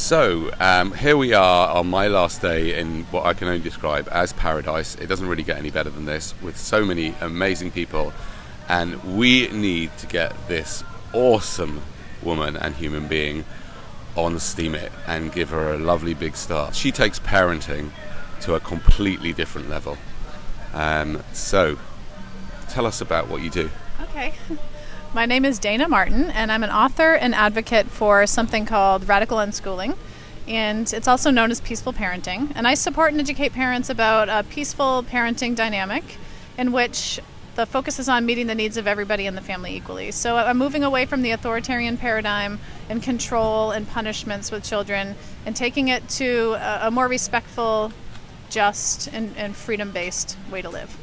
Here we are on my last day in what I can only describe as paradise. It doesn't really get any better than this, with so many amazing people, and we need to get this awesome woman and human being on Steam It and give her a lovely big start. She takes parenting to a completely different level. So tell us about what you do. Okay. My name is Dayna Martin, and I'm an author and advocate for something called radical unschooling, and it's also known as peaceful parenting. And I support and educate parents about a peaceful parenting dynamic in which the focus is on meeting the needs of everybody in the family equally. So I'm moving away from the authoritarian paradigm and control and punishments with children and taking it to a more respectful, just, and freedom-based way to live.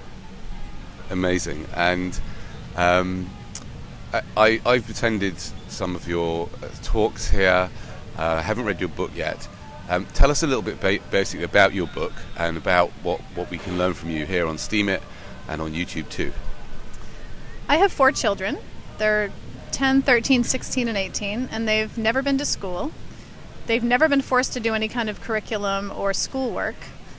Amazing. And I've attended some of your talks here. I haven't read your book yet. Tell us a little bit basically about your book and about what we can learn from you here on Steam It and on YouTube too. I have 4 children. They're 10, 13, 16, and 18, and they've never been to school. They've never been forced to do any kind of curriculum or schoolwork.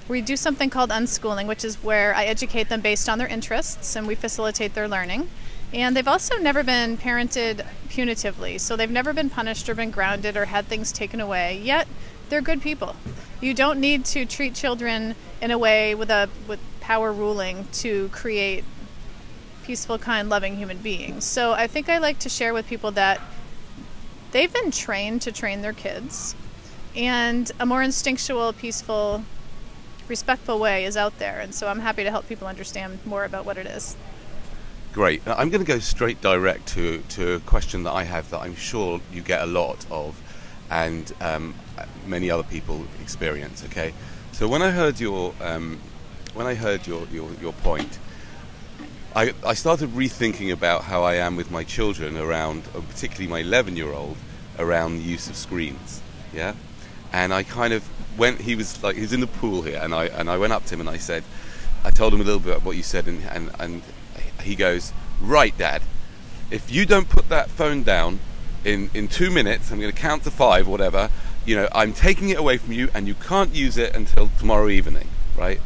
We do something called unschooling, which is where I educate them based on their interests and we facilitate their learning. And they've also never been parented punitively, so they've never been punished or been grounded or had things taken away, yet they're good people. You don't need to treat children in a way with power ruling to create peaceful, kind, loving human beings. So I think I like to share with people that they've been trained to train their kids, and a more instinctual, peaceful, respectful way is out there. And so I'm happy to help people understand more about what it is. Great. I'm going to go straight direct to a question that I have that I'm sure you get a lot of, and many other people experience. Okay, so when I heard your point, I started rethinking about how I am with my children around, particularly my 11-year-old, around the use of screens. Yeah, and I kind of went. He was in the pool here, and I went up to him and I told him a little bit about what you said, and he goes, "Right, Dad, if you don't put that phone down in 2 minutes, I'm going to count to 5, whatever, I'm taking it away from you and you can't use it until tomorrow evening," right?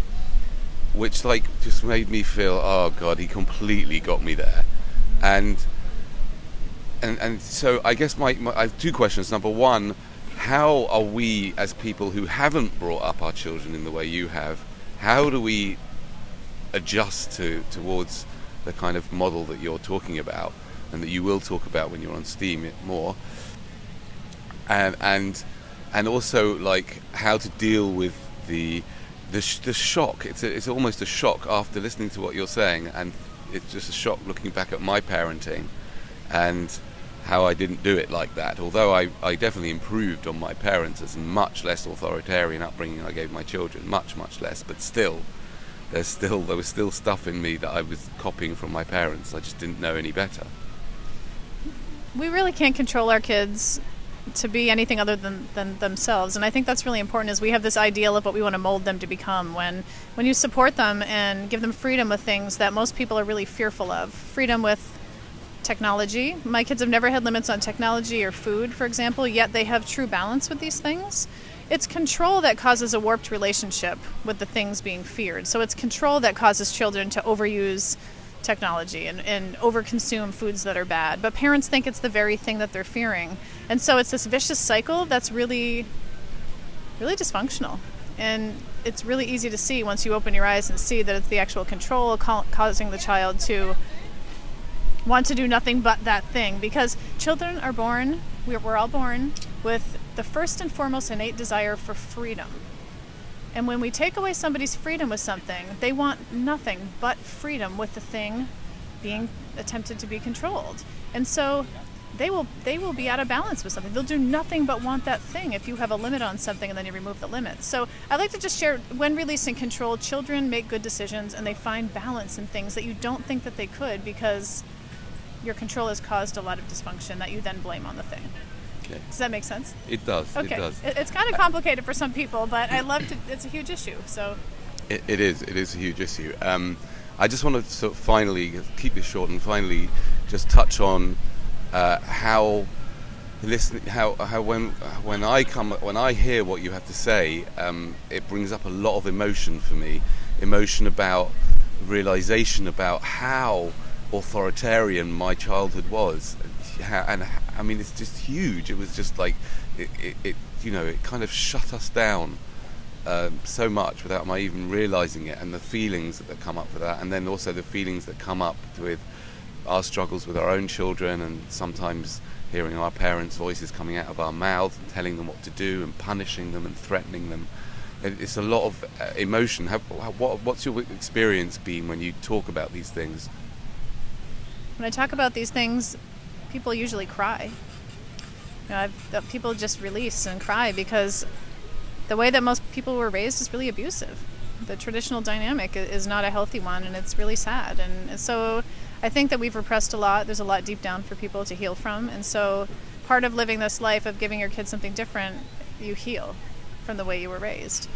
Which just made me feel, oh God, he completely got me there. And so I guess I have 2 questions. Number one, how are we as people who haven't brought up our children in the way you have, how do we adjust towards the kind of model that you're talking about and that you will talk about when you're on Steam It more, and also how to deal with the shock. It's almost a shock after listening to what you're saying, and it's just a shock looking back at my parenting and how I didn't do it like that. Although I definitely improved on my parents. It's a much less authoritarian upbringing I gave my children, much less, but still there was still stuff in me that I was copying from my parents. I just didn't know any better. We really can't control our kids to be anything other than themselves, and I think that's really important. Is we have this ideal of what we want to mold them to become. When you support them and give them freedom with things that most people are really fearful of, freedom with technology. My kids have never had limits on technology or food, for example, yet they have true balance with these things. It's control that causes a warped relationship with the things being feared. So it's control that causes children to overuse technology and overconsume foods that are bad. But parents think it's the very thing that they're fearing. And so it's this vicious cycle that's really, really dysfunctional. And it's really easy to see once you open your eyes and see that it's the actual control causing the child to want to do nothing but that thing. Because children are born, we're all born with the first and foremost innate desire for freedom. And when we take away somebody's freedom with something, they want nothing but freedom with the thing being attempted to be controlled. And so they will be out of balance with something. They'll do nothing but want that thing if you have a limit on something and then you remove the limit. So I like to just share, when releasing control, children make good decisions and they find balance in things that you don't think that they could, because your control has caused a lot of dysfunction that you then blame on the thing. Okay. Does that make sense? It does. Okay. It does. It's kind of complicated for some people, but I love to. It's a huge issue. So. It is a huge issue. I just want to sort of finally keep this short and finally just touch on how listen, how when I hear what you have to say, it brings up a lot of emotion for me. Emotion about realization about how authoritarian my childhood was, and I mean, it's just huge. It was just like it kind of shut us down so much without my even realizing it, and the feelings that come up for that, and then also the feelings that come up with our struggles with our own children, and sometimes hearing our parents' voices coming out of our mouths and telling them what to do and punishing them and threatening them. It's a lot of emotion. What's your experience been when you talk about these things? When I talk about these things, people usually cry. People just release and cry because the way that most people were raised is really abusive. The traditional dynamic is not a healthy one, and it's really sad. And so I think that we've repressed a lot. There's a lot deep down for people to heal from. And so part of living this life of giving your kids something different, you heal from the way you were raised.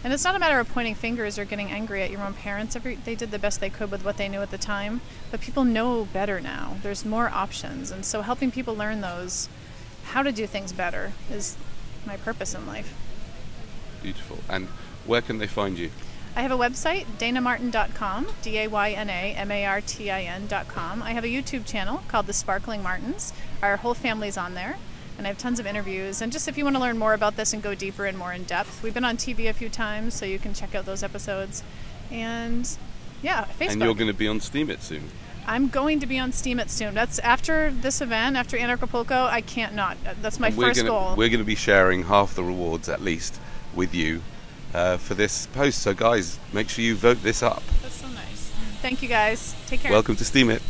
And it's not a matter of pointing fingers or getting angry at your own parents. They did the best they could with what they knew at the time. But people know better now. There's more options. And so helping people learn those, how to do things better, is my purpose in life. Beautiful. And where can they find you? I have a website, daynamartin.com, DaynaMartin.com. I have a YouTube channel called The Sparkling Martins. Our whole family's on there, and I have tons of interviews. And just if you want to learn more about this and go deeper and more in depth, we've been on TV a few times, so you can check out those episodes. And yeah, Facebook. And you're going to be on Steam It soon. I'm going to be on Steam It soon. That's after this event, after Anarchapulco. I can't not. That's my first goal. We're going to be sharing half the rewards, at least, with you for this post. So guys, make sure you vote this up. That's so nice. Thank you guys. Take care. Welcome to Steam It.